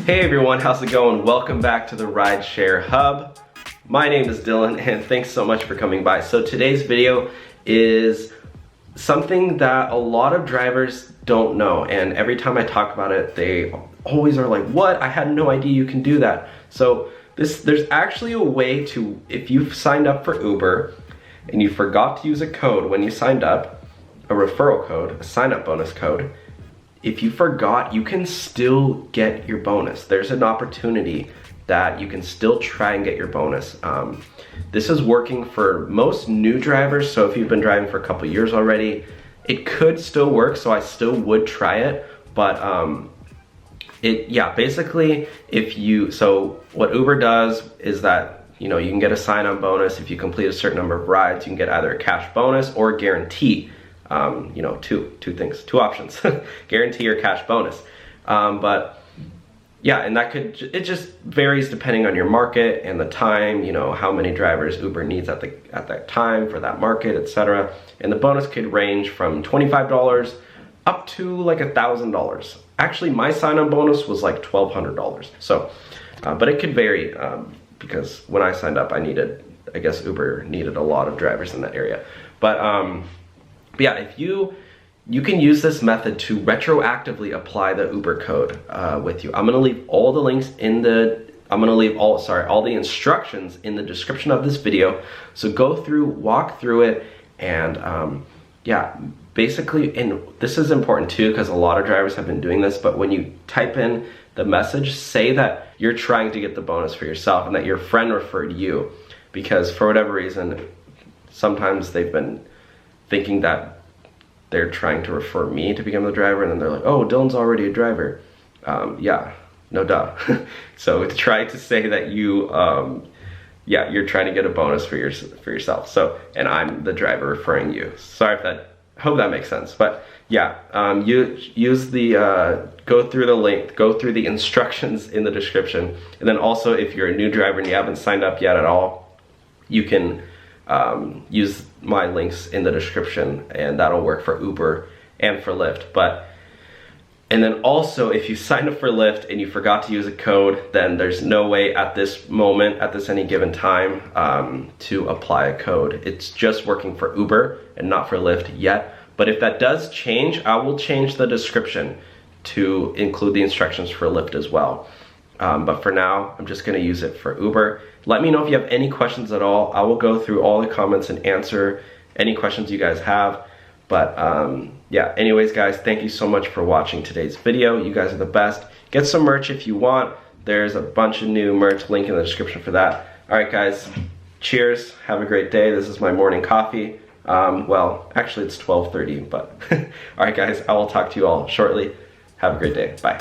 Hey everyone, how's it going? Welcome back to the Rideshare Hub. My name is Dylan and thanks so much for coming by. So today's video is something that a lot of drivers don't know, and every time I talk about it, they always are like, what? I had no idea you can do that. So there's actually a way to, if you've signed up for Uber and you forgot to use a code when you signed up, a referral code, a sign-up bonus code, if you forgot, you can still get your bonus. There's an opportunity that you can still try and get your bonus. This is working for most new drivers, so if you've been driving for a couple years already, it could still work, so I still would try it, but basically, so what Uber does is that, you can get a sign-on bonus. If you complete a certain number of rides, you can get either a cash bonus or a guarantee. Two options, guarantee or cash bonus. And it just varies depending on your market and the time, how many drivers Uber needs at that time for that market, etc. And the bonus could range from $25 up to like $1,000. Actually, my sign-on bonus was like $1,200. So, but it could vary because when I signed up, I guess Uber needed a lot of drivers in that area. But yeah, if you can use this method to retroactively apply the Uber code with you. I'm gonna leave all the links in all the instructions in the description of this video. So walk through it, and basically, and this is important too because a lot of drivers have been doing this, but when you type in the message, say that you're trying to get the bonus for yourself and that your friend referred you, because for whatever reason, sometimes they've been thinking that they're trying to refer me to become the driver, and then they're like, oh, Dylan's already a driver. No duh. So try to say that you're trying to get a bonus for yourself. So, and I'm the driver referring you. Sorry if hope that makes sense. But yeah, you use go through the link, go through the instructions in the description. And then also, if you're a new driver and you haven't signed up yet at all, you can use my links in the description, and that'll work for Uber and for Lyft. And then also, if you signed up for Lyft and you forgot to use a code, then there's no way at this any given time to apply a code. It's just working for Uber and not for Lyft yet. But if that does change, I will change the description to include the instructions for Lyft as well. But for now, I'm just gonna use it for Uber. Let me know if you have any questions at all. I will go through all the comments and answer any questions you guys have. But yeah, anyways guys, thank you so much for watching today's video. You guys are the best. Get some merch if you want. There's a bunch of new merch, link in the description for that. All right guys, cheers, have a great day. This is my morning coffee. Well, actually it's 12:30, but all right guys, I will talk to you all shortly. Have a great day, bye.